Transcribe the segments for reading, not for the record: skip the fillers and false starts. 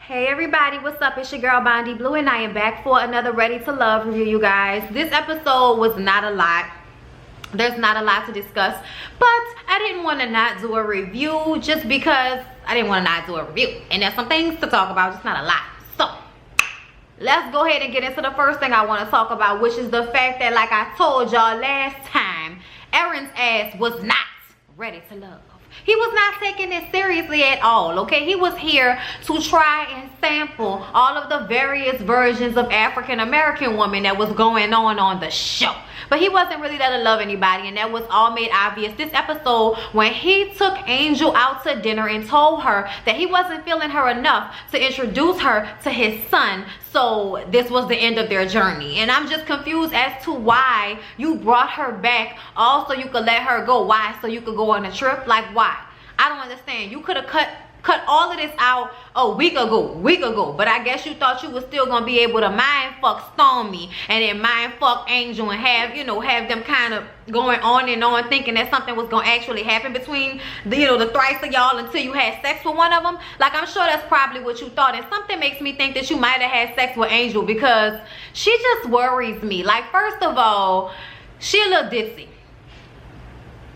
Hey everybody, what's up? It's your girl Bondi Blue and I am back for another Ready to Love review, you guys. This episode was not a lot. There's not a lot to discuss, but I didn't want to not do a review just because I didn't want to not do a review. And there's some things to talk about, just not a lot. So, let's go ahead and get into the first thing I want to talk about, which is the fact that, like I told y'all last time, Aaron's ass was not ready to love. He was not taking it seriously at all, okay? He was here to try and sample all of the various versions of African American women that was going on the show. But he wasn't really there to love anybody, and that was all made obvious this episode when he took Angel out to dinner and told her that he wasn't feeling her enough to introduce her to his son. So this was the end of their journey. And I'm just confused as to why you brought her back also you could let her go. Why? So you could go on a trip? Like, why? I don't understand. You could have cut all of this out a week ago, but I guess you thought you was still gonna be able to mind fuck Stormy and then mind fuck Angel and have, you know, have them kind of going on and on thinking that something was gonna actually happen between the, you know, the thrice of y'all until you had sex with one of them. Like, I'm sure that's probably what you thought, and something makes me think that you might have had sex with Angel because she just worries me. Like, first of all, she a little ditzy.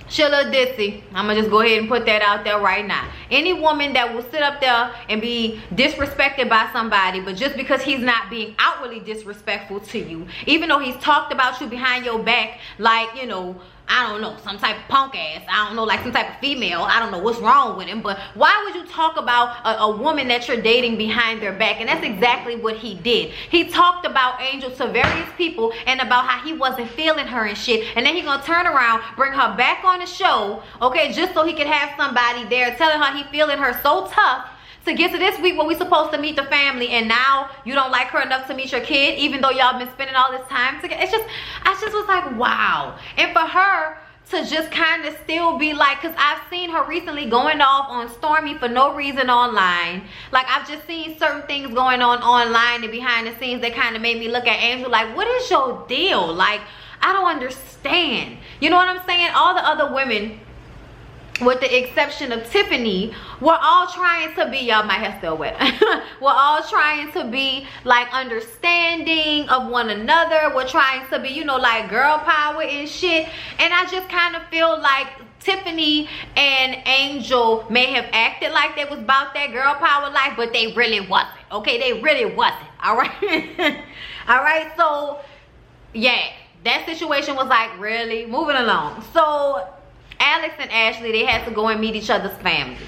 She a little ditzy. I'm gonna just go ahead and put that out there right now. Any woman that will sit up there and be disrespected by somebody, but just because he's not being outwardly disrespectful to you, even though he's talked about you behind your back, like, you know, I don't know, some type of punk ass, I don't know, like some type of female, I don't know what's wrong with him, but why would you talk about a woman that you're dating behind their back? And that's exactly what he did. He talked about Angel to various people and about how he wasn't feeling her and shit, and then he gonna turn around, bring her back on the show, okay, just so he could have somebody there telling her he feeling her so tough to get to this week where we supposed to meet the family, and now you don't like her enough to meet your kid, even though y'all been spending all this time together. It's just, I just was like, wow. And for her to just kind of still be like, because I've seen her recently going off on Stormy for no reason online. Like, I've just seen certain things going on online and behind the scenes that kind of made me look at Angel like, what is your deal? Like, I don't understand. You know what I'm saying? All the other women, with the exception of Tiffany, we're all trying to be, y'all, my hair's still wet. We're all trying to be like understanding of one another. We're trying to be, you know, like girl power and shit. And I just kind of feel like Tiffany and Angel may have acted like they was about that girl power life, but they really wasn't. Okay, they really wasn't. All right. All right. So yeah, that situation was like, really? Moving along. So Alex and Ashley, they had to go and meet each other's families.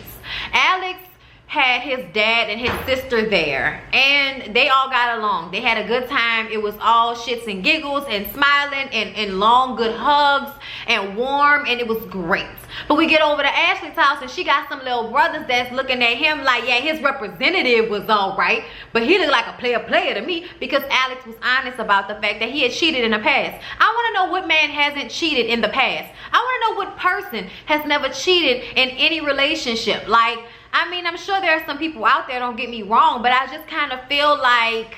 Alex had his dad and his sister there, and they all got along. They had a good time. It was all shits and giggles and smiling and long good hugs and warm, and it was great. But we get over to Ashley's house and she got some little brothers that's looking at him like, yeah, his representative was all right, but he looked like a player to me, because Alex was honest about the fact that he had cheated in the past. I want to know what man hasn't cheated in the past. I want to know what person has never cheated in any relationship. Like, I mean, I'm sure there are some people out there, don't get me wrong, but I just kind of feel like,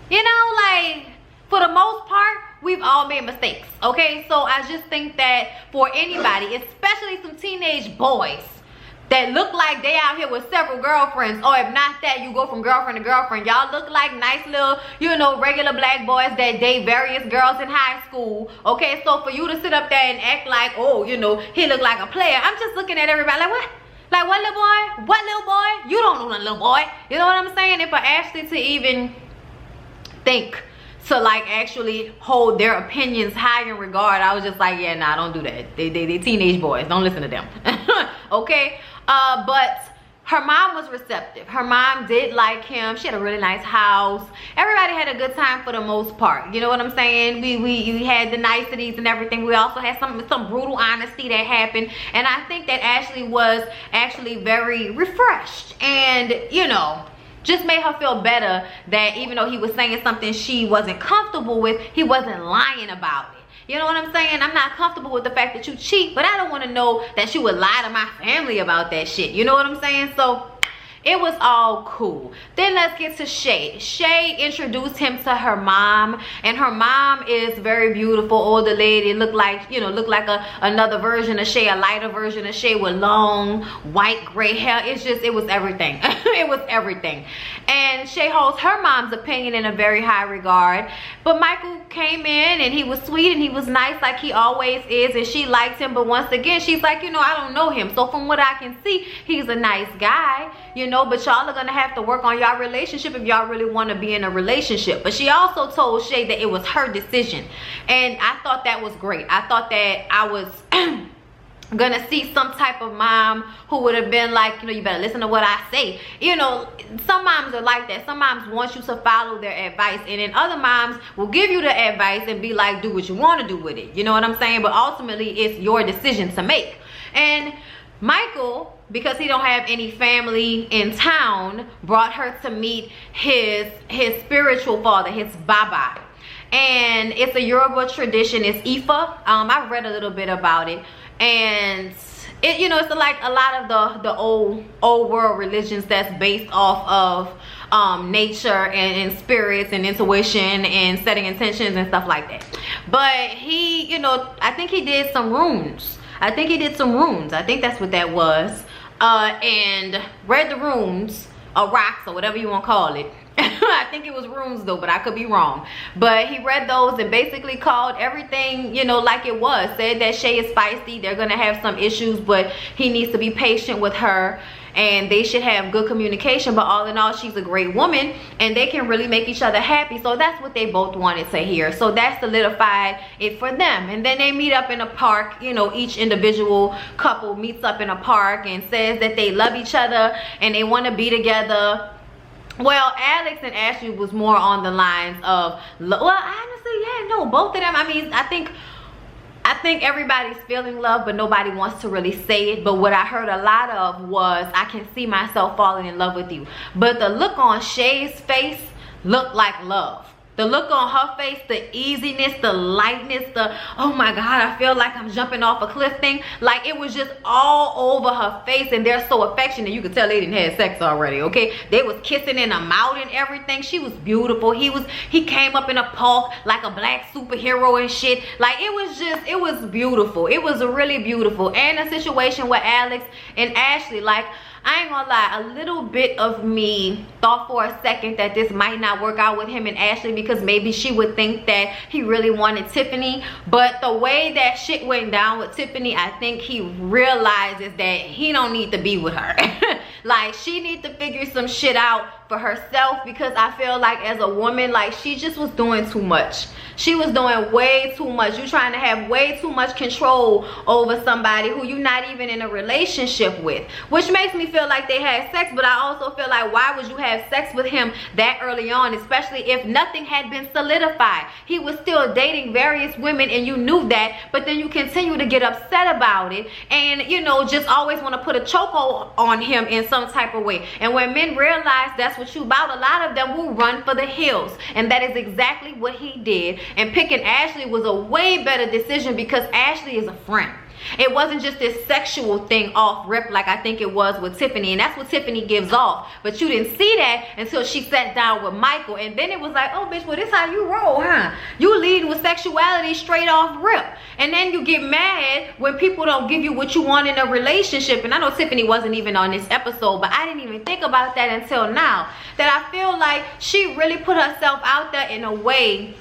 you know, like, for the most part, we've all made mistakes, okay? So I just think that for anybody, especially some teenage boys that look like they out here with several girlfriends, or if not that, you go from girlfriend to girlfriend. Y'all look like nice little, you know, regular black boys that date various girls in high school, okay? So for you to sit up there and act like, oh, you know, he look like a player, I'm just looking at everybody like, what? Like, what little boy? What little boy? You don't know that little boy. You know what I'm saying? And for Ashley to even think to like actually hold their opinions high in regard, I was just like, yeah, nah, don't do that. They teenage boys, don't listen to them. Okay. But her mom was receptive. Her mom did like him. She had a really nice house. Everybody had a good time for the most part. You know what I'm saying? We had the niceties and everything. We also had some brutal honesty that happened. And I think that Ashley was actually very refreshed, and, you know, just made her feel better that even though he was saying something she wasn't comfortable with, he wasn't lying about it. You know what I'm saying? I'm not comfortable with the fact that you cheat, but I don't want to know that you would lie to my family about that shit. You know what I'm saying? So It was all cool. Then let's get to Shay. Shay introduced him to her mom, and her mom is very beautiful, older lady. Looked like, you know, another version of Shay, a lighter version of Shay with long white gray hair. It was everything. It was everything. And Shay holds her mom's opinion in a very high regard. But Michael came in and he was sweet and he was nice like he always is, and she liked him. But once again, she's like, you know, I don't know him. So from what I can see, he's a nice guy, you know, but y'all are gonna have to work on y'all relationship if y'all really want to be in a relationship. But she also told Shay that it was her decision, and I thought that was great. I thought that I was gonna see some type of mom who would have been like, you know, you better listen to what I say. You know, some moms are like that. Some moms want you to follow their advice, and then other moms will give you the advice and be like, do what you want to do with it. You know what I'm saying? But ultimately, it's your decision to make. And Michael, because he don't have any family in town, brought her to meet his spiritual father, his Baba. And it's a Yoruba tradition. It's Ifa. I've read a little bit about it, and it, you know, it's like a lot of the old world religions that's based off of nature and spirits and intuition and setting intentions and stuff like that. But he, you know, I think he did some runes. I think that's what that was. And read the runes, or rocks, or whatever you want to call it. I think it was runes though, but I could be wrong. But he read those and basically called everything, you know, like it was. Said that Shay is feisty. They're gonna have some issues, but he needs to be patient with her, and they should have good communication. But all in all, she's a great woman, and they can really make each other happy. So that's what they both wanted to hear. So that solidified it for them. And then they meet up in a park. You know, each individual couple meets up in a park and says that they love each other and they want to be together. Well, Alex and Ashley was more on the lines of, well, honestly, yeah, no, both of them. I mean, I think everybody's feeling love, but nobody wants to really say it. But what I heard a lot of was, I can see myself falling in love with you. But the look on Shay's face looked like love. The look on her face, the easiness, the lightness, the, oh my God, I feel like I'm jumping off a cliff thing. Like, it was just all over her face, and they're so affectionate. You could tell they didn't have sex already, okay? They was kissing in her mouth and everything. She was beautiful. He came up in a park like a black superhero and shit. Like, it was beautiful. It was really beautiful. And a situation with Alex and Ashley, like, I ain't gonna lie, a little bit of me thought for a second that this might not work out with him and Ashley, because maybe she would think that he really wanted Tiffany. But the way that shit went down with Tiffany, I think he realizes that he don't need to be with her. Like, she needs to figure some shit out for herself, because I feel like as a woman, like, she just was doing too much. She was doing way too much. You trying to have way too much control over somebody who you're not even in a relationship with, which makes me feel like they had sex. But I also feel like, why would you have sex with him that early on, especially if nothing had been solidified? He was still dating various women and you knew that, but then you continue to get upset about it, and, you know, just always want to put a chokehold on him in some type of way. And when men realize that's what you about, a lot of them will run for the hills, and that is exactly what he did. And picking Ashley was a way better decision, because Ashley is a friend. It wasn't just this sexual thing off rip like I think it was with Tiffany, and that's what Tiffany gives off. But you didn't see that until she sat down with Michael, and then it was like, oh bitch, well, this how you roll, huh? You lead with sexuality straight off rip, and then you get mad when people don't give you what you want in a relationship. And I know Tiffany wasn't even on this episode, but I didn't even think about that until now, that I feel like she really put herself out there in a way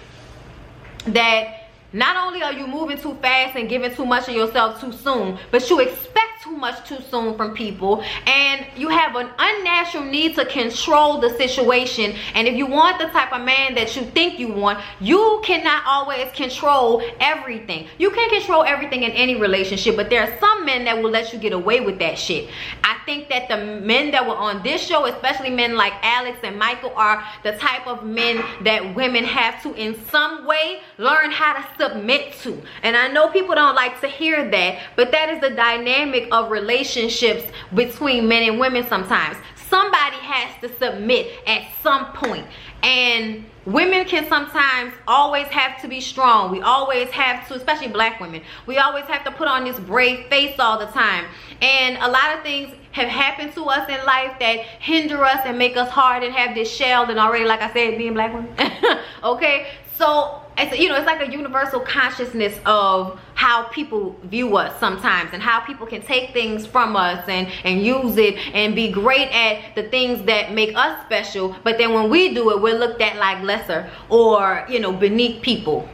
that not only are you moving too fast and giving too much of yourself too soon, but you expect too much too soon from people, and you have an unnatural need to control the situation. And if you want the type of man that you think you want, you cannot always control everything. You can't control everything in any relationship, but there are some men that will let you get away with that shit. I think that the men that were on this show, especially men like Alex and Michael, are the type of men that women have to in some way learn how to submit to. And I know people don't like to hear that, but that is the dynamic of relationships between men and women. Sometimes somebody has to submit at some point. And women can sometimes always have to be strong. We always have to, especially black women, we always have to put on this brave face all the time. And a lot of things have happened to us in life that hinder us and make us hard and have this shell. And already, like I said, being black women. Okay, so it's, you know, it's like a universal consciousness of how people view us sometimes, and how people can take things from us and use it and be great at the things that make us special, but then when we do it, we're looked at like lesser or, you know, beneath people.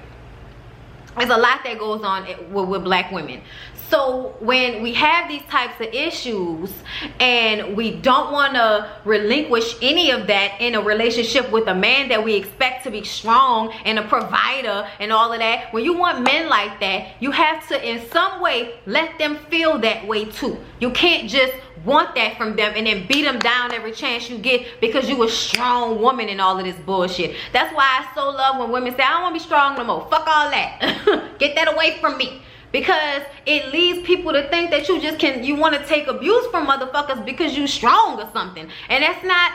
There's a lot that goes on with black women. So when we have these types of issues and we don't want to relinquish any of that in a relationship with a man that we expect to be strong and a provider and all of that, when you want men like that, you have to in some way let them feel that way too. You can't just want that from them and then beat them down every chance you get because you a strong woman and all of this bullshit. That's why I so love when women say, I don't want to be strong no more. Fuck all that. Get that away from me. Because it leads people to think that you just you want to take abuse from motherfuckers because you strong or something. And that's not,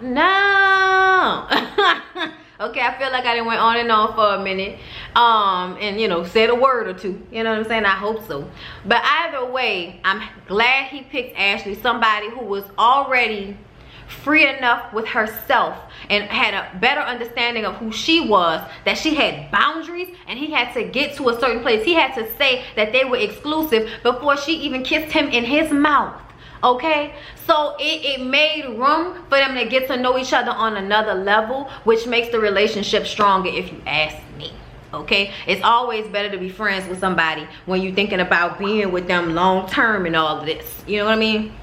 no. Okay, I feel like I done went on and on for a minute. And you know, said a word or two. You know what I'm saying? I hope so. But either way, I'm glad he picked Ashley, somebody who was already free enough with herself and had a better understanding of who she was, that she had boundaries, and he had to get to a certain place. He had to say that they were exclusive before she even kissed him in his mouth. Okay, so it made room for them to get to know each other on another level, which makes the relationship stronger, if you ask me. Okay, it's always better to be friends with somebody when you're thinking about being with them long term and all of this. You know what I mean?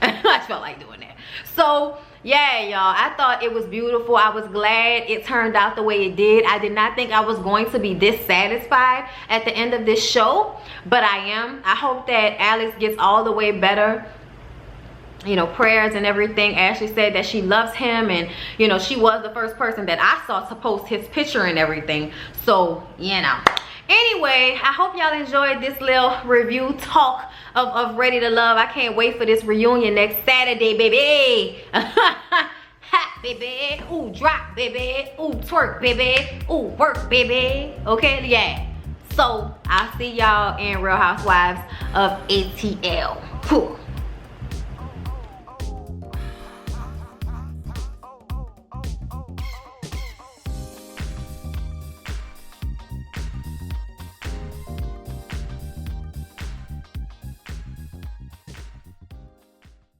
I felt like doing that. So yeah, y'all, I thought it was beautiful. I was glad it turned out the way it did. I did not think I was going to be this satisfied at the end of this show, but I am. I hope that Alex gets all the way better. You know, prayers and everything. Ashley said that she loves him, and you know, she was the first person that I saw to post his picture and everything. So, you know. Anyway, I hope y'all enjoyed this little review talk of Ready to Love. I can't wait for this reunion next Saturday, baby. Hot, baby. Ooh, drop, baby. Ooh, twerk, baby. Ooh, work, baby. Okay, yeah. So, I'll see y'all in Real Housewives of ATL. Cool.